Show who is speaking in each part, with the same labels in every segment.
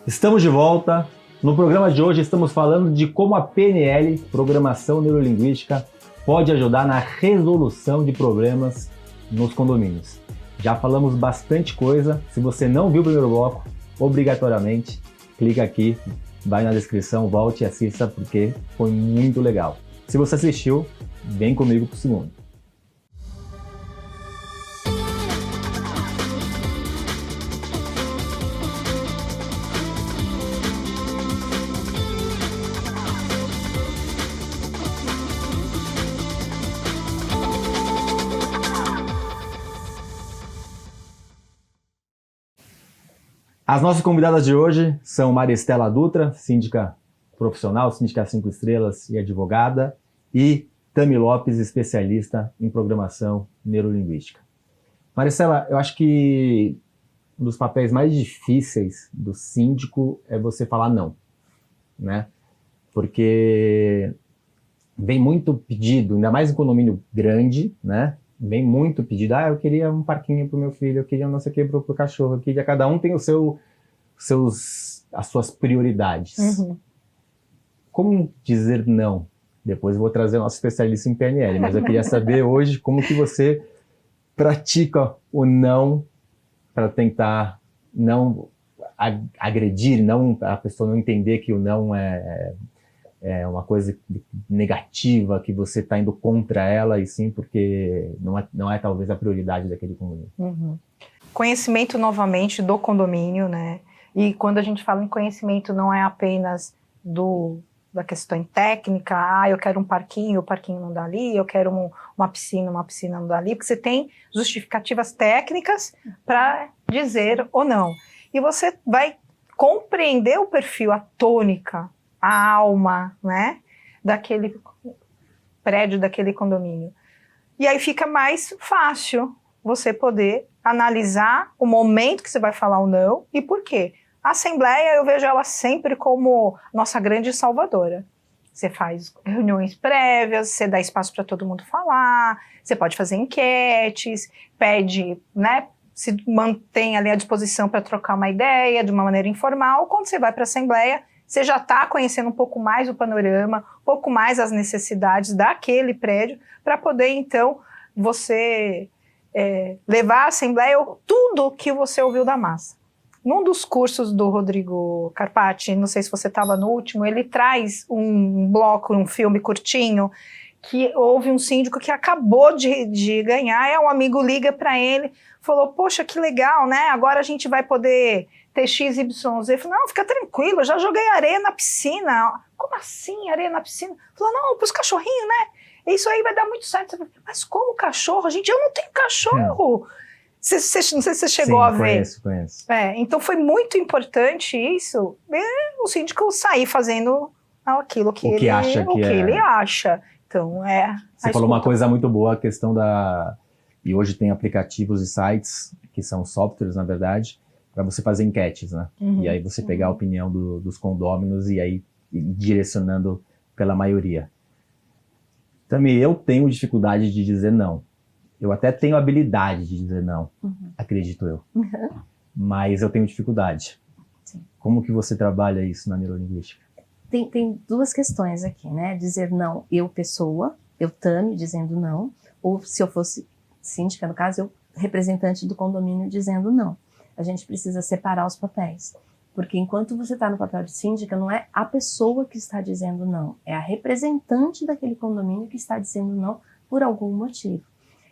Speaker 1: Estamos de volta. No programa de hoje estamos falando de como a PNL, Programação Neurolinguística, pode ajudar na resolução de problemas nos condomínios. Já falamos bastante coisa. Se você não viu o primeiro bloco, obrigatoriamente clica aqui, vai na descrição, volte e assista porque foi muito legal. Se você assistiu, vem comigo pro segundo. As nossas convidadas de hoje são Maristela Dutra, síndica profissional, síndica 5 estrelas e advogada, e Tami Lopes, especialista em programação neurolinguística. Maristela, eu acho que um dos papéis mais difíceis do síndico é você falar não, né? Porque vem muito pedido, ainda mais em condomínio grande, né? Vem muito pedido, eu queria um parquinho pro meu filho, eu queria não sei o que pro cachorro, eu queria, cada um tem as suas prioridades.
Speaker 2: Uhum.
Speaker 1: Como dizer não? Depois eu vou trazer o nosso especialista em PNL, mas eu queria saber hoje como que você pratica o não para tentar não agredir, não, a pessoa não entender que o não é uma coisa negativa, que você está indo contra ela, e sim porque não é talvez a prioridade daquele condomínio.
Speaker 2: Uhum. Conhecimento novamente do condomínio, né? E quando a gente fala em conhecimento, não é apenas da questão técnica, eu quero um parquinho, o parquinho não dá ali, eu quero uma piscina não dá ali, porque você tem justificativas técnicas para dizer ou não. E você vai compreender o perfil, a tônica, a alma, né, daquele prédio, daquele condomínio. E aí fica mais fácil você poder analisar o momento que você vai falar o não e por quê. A Assembleia, eu vejo ela sempre como nossa grande salvadora. Você faz reuniões prévias, você dá espaço para todo mundo falar, você pode fazer enquetes, pede, né, se mantém ali à disposição para trocar uma ideia de uma maneira informal. Quando você vai para a Assembleia, você já está conhecendo um pouco mais o panorama, um pouco mais as necessidades daquele prédio, para poder, então, você levar à Assembleia tudo que você ouviu da massa. Num dos cursos do Rodrigo Carpati, não sei se você estava no último, ele traz um bloco, um filme curtinho, que houve um síndico que acabou de ganhar, um amigo liga para ele, falou, poxa, que legal, né? Agora a gente vai poder ter X, Y, Z. Ele falou, não, fica tranquilo, eu já joguei areia na piscina. Como assim, areia na piscina? Ele falou, não, para os cachorrinhos, né? Isso aí vai dar muito certo. Mas como cachorro? Gente, eu não tenho cachorro. Não sei se você chegou a ver.
Speaker 1: Conheço.
Speaker 2: Então foi muito importante isso, o síndico sair fazendo aquilo que ele acha. Então,
Speaker 1: Você falou uma coisa muito boa, a questão e hoje tem aplicativos e sites, que são softwares, na verdade, para você fazer enquetes, né?
Speaker 2: Uhum.
Speaker 1: E aí você pegar a opinião dos condôminos e aí ir direcionando pela maioria. Também eu tenho dificuldade de dizer não. Eu até tenho habilidade de dizer não, acredito eu.
Speaker 2: Uhum.
Speaker 1: Mas eu tenho dificuldade.
Speaker 3: Sim.
Speaker 1: Como que você trabalha isso na neurolinguística?
Speaker 3: Tem duas questões aqui, né? Dizer não, eu pessoa, eu Tami dizendo não, ou se eu fosse síndica, no caso, eu representante do condomínio dizendo não. A gente precisa separar os papéis. Porque enquanto você está no papel de síndica, não é a pessoa que está dizendo não, é a representante daquele condomínio que está dizendo não por algum motivo.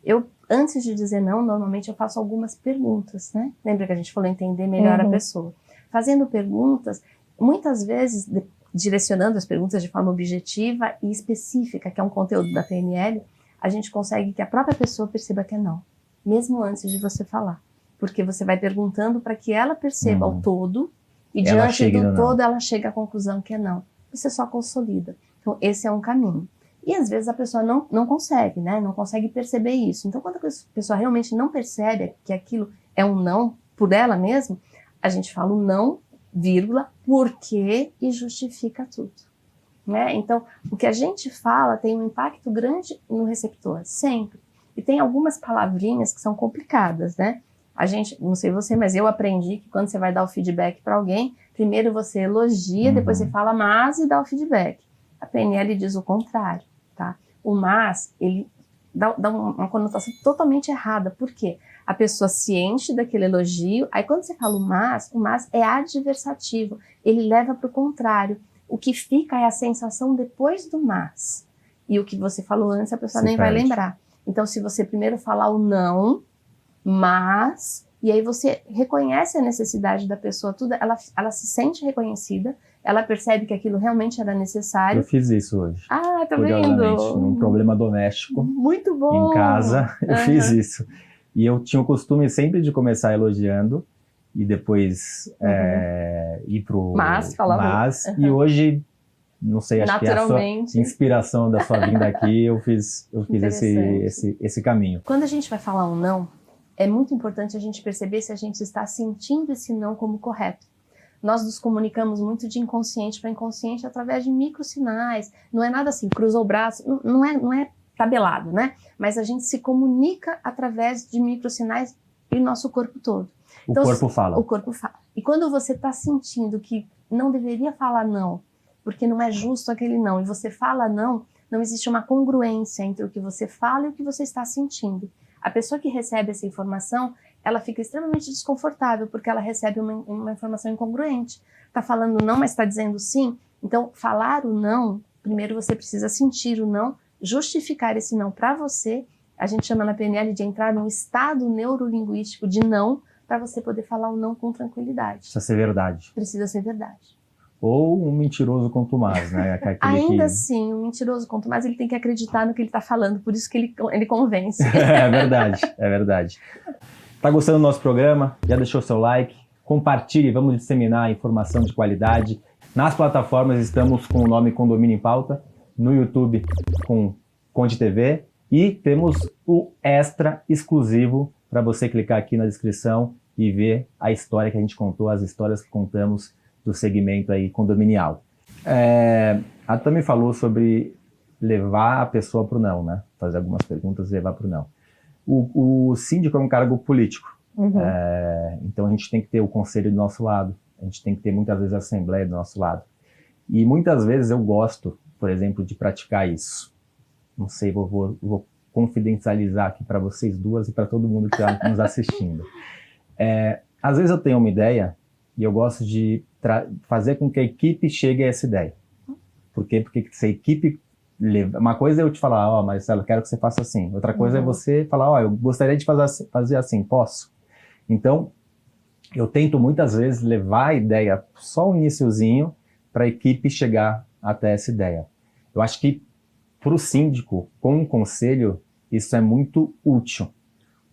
Speaker 3: Eu, antes de dizer não, normalmente eu faço algumas perguntas, né? Lembra que a gente falou entender melhor a pessoa? Fazendo perguntas, muitas vezes direcionando as perguntas de forma objetiva e específica, que é um conteúdo da PNL, a gente consegue que a própria pessoa perceba que é não, mesmo antes de você falar. Porque você vai perguntando para que ela perceba o todo e diante do todo ela chega à conclusão que é não. Você só consolida. Então esse é um caminho. E às vezes a pessoa não consegue, né? Não consegue perceber isso. Então quando a pessoa realmente não percebe que aquilo é um não por ela mesma, a gente fala o não, vírgula, porque e justifica tudo. Né? Então o que a gente fala tem um impacto grande no receptor, sempre. E tem algumas palavrinhas que são complicadas, né? A gente, não sei você, mas eu aprendi que quando você vai dar o feedback para alguém, primeiro você elogia, depois você fala mas e dá o feedback. A PNL diz o contrário, tá? O mas, ele dá uma conotação totalmente errada. Por quê? A pessoa se enche daquele elogio, aí quando você fala o mas é adversativo, ele leva para o contrário. O que fica é a sensação depois do mas. E o que você falou antes, a pessoa nem vai lembrar. Então, se você primeiro falar o não, mas, e aí você reconhece a necessidade da pessoa, tudo, ela se sente reconhecida, ela percebe que aquilo realmente era necessário.
Speaker 1: Eu fiz isso hoje.
Speaker 3: Ah, tá
Speaker 1: Curiosamente,
Speaker 3: vendo?
Speaker 1: num problema doméstico.
Speaker 3: Muito bom!
Speaker 1: Em casa, eu fiz isso. E eu tinha o costume sempre de começar elogiando e depois ir pro mas. E hoje, não sei, acho que é a sua inspiração da sua vinda aqui, eu fiz esse caminho.
Speaker 3: Quando a gente vai falar um não, é muito importante a gente perceber se a gente está sentindo esse não como correto. Nós nos comunicamos muito de inconsciente para inconsciente através de microsinais. Não é nada assim, cruzou o braço, não é tabelado, né? Mas a gente se comunica através de microsinais e nosso corpo todo.
Speaker 1: Então, o corpo fala.
Speaker 3: O corpo fala. E quando você está sentindo que não deveria falar não, porque não é justo aquele não, e você fala não, não existe uma congruência entre o que você fala e o que você está sentindo. A pessoa que recebe essa informação, ela fica extremamente desconfortável, porque ela recebe uma informação incongruente. Está falando não, mas está dizendo sim. Então, falar o não, primeiro você precisa sentir o não, justificar esse não para você. A gente chama na PNL de entrar num estado neurolinguístico de não, para você poder falar o não com tranquilidade.
Speaker 1: Precisa ser verdade.
Speaker 3: Precisa ser verdade.
Speaker 1: Ou um mentiroso contumaz, né?
Speaker 3: Ainda assim, um mentiroso contumaz, ele tem que acreditar no que ele está falando, por isso que ele convence.
Speaker 1: É verdade, é verdade. Tá gostando do nosso programa? Já deixou seu like? Compartilhe, vamos disseminar informação de qualidade. Nas plataformas estamos com o nome Condomínio em Pauta, no YouTube com Conde TV e temos o extra exclusivo para você clicar aqui na descrição e ver a história que a gente contou, as histórias que contamos do segmento aí condominial. A Tami falou sobre levar a pessoa para o não, né? Fazer algumas perguntas e levar para o não. O síndico é um cargo político, então a gente tem que ter o conselho do nosso lado, a gente tem que ter muitas vezes a assembleia do nosso lado. E muitas vezes eu gosto, por exemplo, de praticar isso. Não sei, vou confidencializar aqui para vocês duas e para todo mundo que está nos assistindo. Às vezes eu tenho uma ideia e eu gosto de fazer com que a equipe chegue a essa ideia. Por quê? Porque se a equipe... Uma coisa é eu te falar, Marcelo, quero que você faça assim. Outra coisa é você falar, eu gostaria de fazer assim, posso? Então, eu tento muitas vezes levar a ideia, só um iniciozinho, para a equipe chegar até essa ideia. Eu acho que para o síndico, com um conselho, isso é muito útil,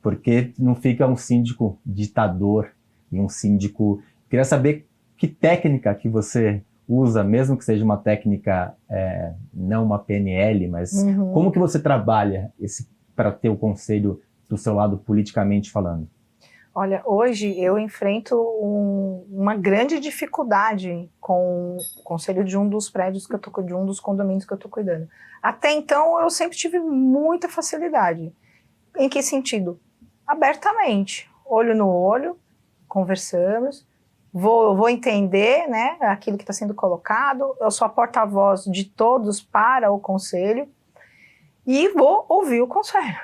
Speaker 1: porque não fica um síndico ditador e um síndico... Queria saber que técnica que você usa, mesmo que seja uma técnica, não uma PNL, mas como que você trabalha para ter o conselho do seu lado politicamente falando?
Speaker 2: Olha, hoje eu enfrento uma grande dificuldade com o conselho de um dos prédios que eu tô, de um dos condomínios que eu estou cuidando. Até então eu sempre tive muita facilidade. Em que sentido? Abertamente, olho no olho, conversamos, vou entender, né, aquilo que está sendo colocado, eu sou a porta-voz de todos para o conselho e vou ouvir o conselho,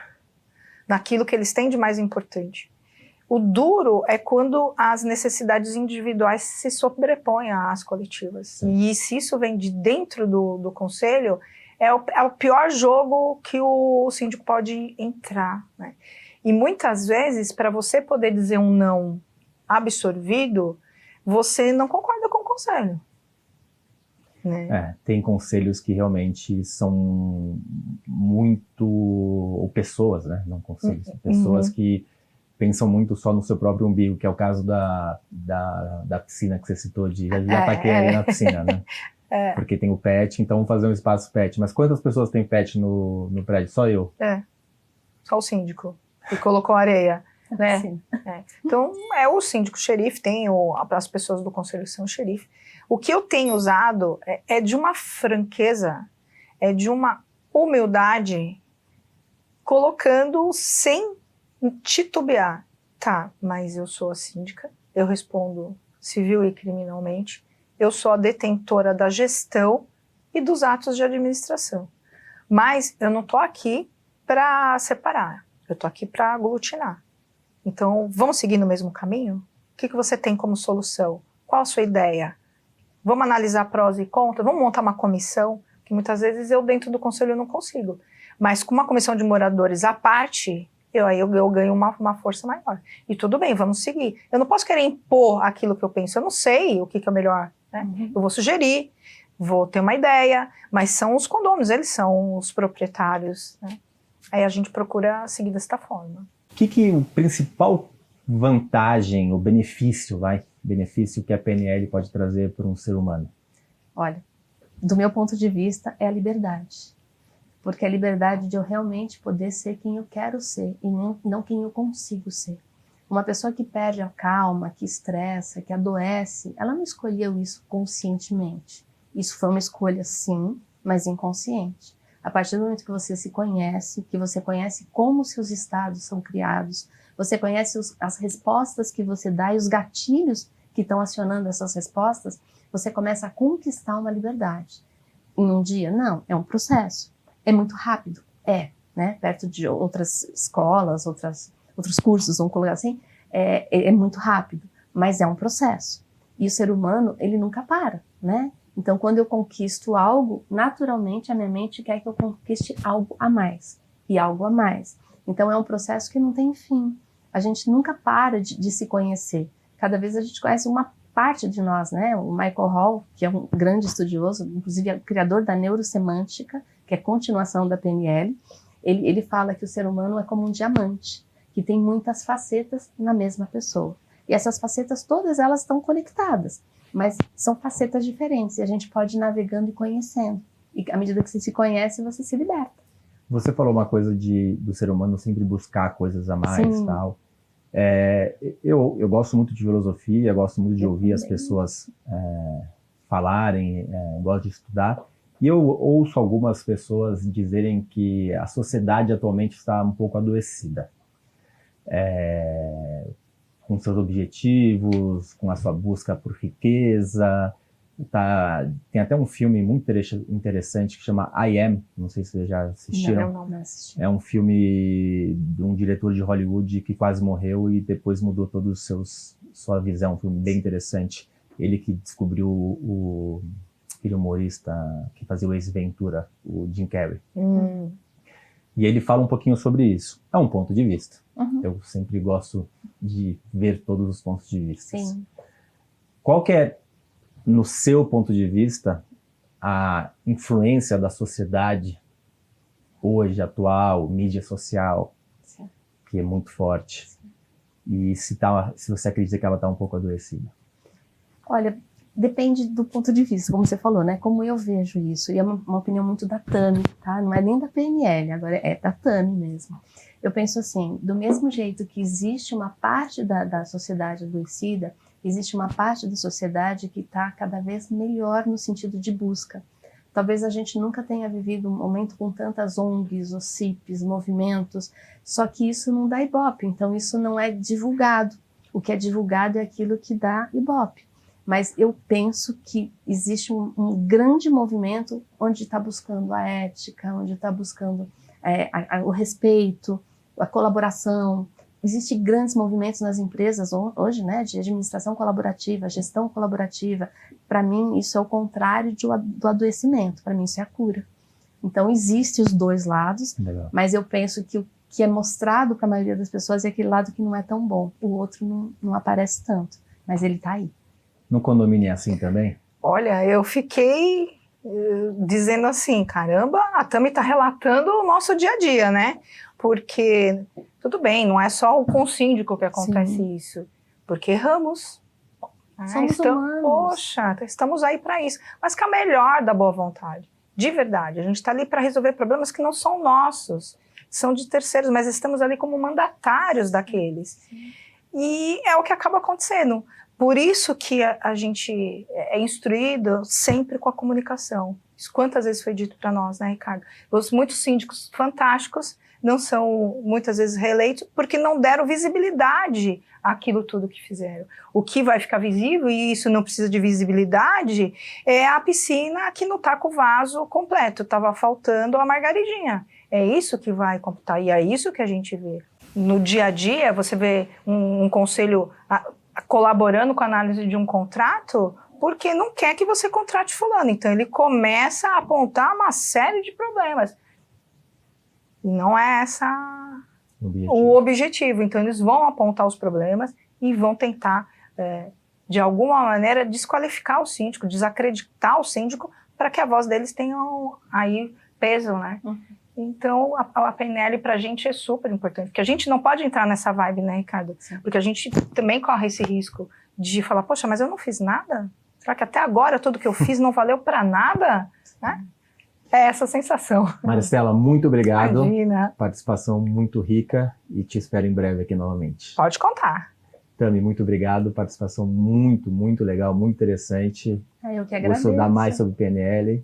Speaker 2: naquilo que eles têm de mais importante. O duro é quando as necessidades individuais se sobrepõem às coletivas. Sim. E se isso vem de dentro do conselho, é o pior jogo que o síndico pode entrar, né? E muitas vezes, para você poder dizer um não absorvido, você não concorda com o conselho. Né?
Speaker 1: Tem conselhos que realmente são muito... ou pessoas, né? Não conselhos, são pessoas que pensam muito só no seu próprio umbigo, que é o caso da piscina que você citou, já taquei ali na piscina, né? Porque tem o pet, então vamos fazer um espaço pet. Mas quantas pessoas tem pet no prédio? Só eu?
Speaker 2: Só o síndico, que colocou areia. Né? Então, o síndico, o xerife, tem as pessoas do conselho que são o xerife. O que eu tenho usado é de uma franqueza, é de uma humildade, colocando sem titubear. Tá, mas eu sou a síndica, eu respondo civil e criminalmente, eu sou a detentora da gestão e dos atos de administração. Mas eu não estou aqui para separar, eu estou aqui para aglutinar. Então, vamos seguir no mesmo caminho? O que você tem como solução? Qual a sua ideia? Vamos analisar prós e contras? Vamos montar uma comissão? Que muitas vezes eu dentro do conselho não consigo. Mas com uma comissão de moradores à parte, eu ganho uma força maior. E tudo bem, vamos seguir. Eu não posso querer impor aquilo que eu penso. Eu não sei o que é melhor. Né? Eu vou sugerir, vou ter uma ideia, mas são os condôminos, eles são os proprietários. Né? Aí a gente procura seguir desta forma.
Speaker 1: O que o principal vantagem, o benefício que a PNL pode trazer para um ser humano?
Speaker 3: Olha, do meu ponto de vista, é a liberdade. Porque é a liberdade de eu realmente poder ser quem eu quero ser e não quem eu consigo ser. Uma pessoa que perde a calma, que estressa, que adoece, ela não escolheu isso conscientemente. Isso foi uma escolha, sim, mas inconsciente. A partir do momento que você se conhece, que você conhece como seus estados são criados, você conhece as respostas que você dá e os gatilhos que estão acionando essas respostas, você começa a conquistar uma liberdade. Em um dia? Não, é um processo. É muito rápido? Né? Perto de outras escolas, outros cursos, vamos colocar assim, é muito rápido, mas é um processo. E o ser humano, ele nunca para, né? Então, quando eu conquisto algo, naturalmente a minha mente quer que eu conquiste algo a mais, e algo a mais. Então, é um processo que não tem fim. A gente nunca para de se conhecer. Cada vez a gente conhece uma parte de nós, né? O Michael Hall, que é um grande estudioso, inclusive é o criador da neurosemântica, que é a continuação da PNL, ele fala que o ser humano é como um diamante, que tem muitas facetas na mesma pessoa. E essas facetas, todas elas estão conectadas, mas são facetas diferentes, e a gente pode ir navegando e conhecendo. E à medida que você se conhece, você se liberta.
Speaker 1: Você falou uma coisa do ser humano sempre buscar coisas a mais e tal. Eu gosto muito de filosofia, gosto muito de ouvir as pessoas falarem, gosto de estudar. E eu ouço algumas pessoas dizerem que a sociedade atualmente está um pouco adoecida. Com seus objetivos, com a sua busca por riqueza. Tem até um filme muito interessante que chama I Am, não sei se vocês já assistiram.
Speaker 3: Não assisti.
Speaker 1: É um filme de um diretor de Hollywood que quase morreu e depois mudou toda sua visão, um filme bem interessante. Ele que descobriu aquele humorista que fazia o Ace Ventura, o Jim Carrey. E ele fala um pouquinho sobre isso. É um ponto de vista. Eu sempre gosto de ver todos os pontos de vista.
Speaker 3: Sim.
Speaker 1: Qual que é, no seu ponto de vista, a influência da sociedade hoje, atual, mídia social,
Speaker 3: Sim.
Speaker 1: que é muito forte?
Speaker 3: Sim.
Speaker 1: E se você acredita que ela está um pouco adoecida?
Speaker 3: Olha, depende do ponto de vista, como você falou, né? Como eu vejo isso. E é uma opinião muito da Tami, tá? Não é nem da PNL, agora é da Tami mesmo. Eu penso assim, do mesmo jeito que existe uma parte da sociedade adoecida, existe uma parte da sociedade que está cada vez melhor no sentido de busca. Talvez a gente nunca tenha vivido um momento com tantas ONGs, OCIPs, movimentos, só que isso não dá Ibope, então isso não é divulgado. O que é divulgado é aquilo que dá Ibope. Mas eu penso que existe um grande movimento onde está buscando a ética, onde está buscando o respeito, a colaboração. Existem grandes movimentos nas empresas hoje, né, de administração colaborativa, gestão colaborativa. Para mim, isso é o contrário do adoecimento. Para mim, isso é a cura. Então, existem os dois lados,
Speaker 1: Legal.
Speaker 3: mas eu penso que o que é mostrado para a maioria das pessoas é aquele lado que não é tão bom. O outro não aparece tanto, mas ele está aí.
Speaker 1: No condomínio é assim também?
Speaker 2: Olha, eu fiquei dizendo assim, caramba, a Tami está relatando o nosso dia a dia, né? Porque, tudo bem, não é só com o síndico que acontece
Speaker 3: Sim.
Speaker 2: isso, porque erramos.
Speaker 3: Somos humanos.
Speaker 2: Poxa, estamos aí para isso. Mas com a melhor da boa vontade, de verdade. A gente está ali para resolver problemas que não são nossos, são de terceiros, mas estamos ali como mandatários daqueles. E é o que acaba acontecendo. Por isso que a gente é instruído sempre com a comunicação. Isso quantas vezes foi dito para nós, né, Ricardo? Muitos síndicos fantásticos não são muitas vezes reeleitos porque não deram visibilidade àquilo tudo que fizeram. O que vai ficar visível, e isso não precisa de visibilidade, é a piscina que não está com o vaso completo, estava faltando a margaridinha. É isso que vai computar, e é isso que a gente vê. No dia a dia, você vê um conselho colaborando com a análise de um contrato porque não quer que você contrate fulano. Então, ele começa a apontar uma série de problemas. E não é essa o objetivo. Então, eles vão apontar os problemas e vão tentar, de alguma maneira, desqualificar o síndico, desacreditar o síndico, para que a voz deles tenha aí peso, né? Então, a PNL pra gente é super importante, porque a gente não pode entrar nessa vibe, né, Ricardo? Sim. Porque a gente também corre esse risco de falar, poxa, mas eu não fiz nada? Será que até agora tudo que eu fiz não valeu pra nada? Né? É essa sensação.
Speaker 1: Maristela, muito obrigado.
Speaker 2: Imagina.
Speaker 1: Participação muito rica e te espero em breve aqui novamente.
Speaker 2: Pode contar.
Speaker 1: Tami, muito obrigado. Participação muito, muito legal, muito interessante.
Speaker 3: Eu que agradeço.
Speaker 1: Vou estudar mais sobre PNL.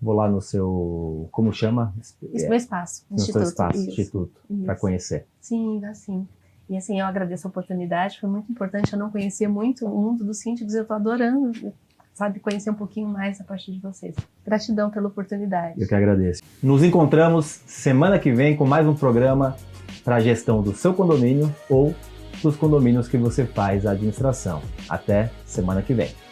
Speaker 1: Vou lá no seu, como chama?
Speaker 3: Isso, meu espaço.
Speaker 1: No seu espaço, instituto, para conhecer.
Speaker 3: Sim, assim. E assim, eu agradeço a oportunidade, foi muito importante, eu não conhecia muito o mundo dos síndicos, eu estou adorando, sabe, conhecer um pouquinho mais a partir de vocês. Gratidão pela oportunidade.
Speaker 1: Eu que agradeço. Nos encontramos semana que vem com mais um programa para a gestão do seu condomínio ou dos condomínios que você faz a administração. Até semana que vem.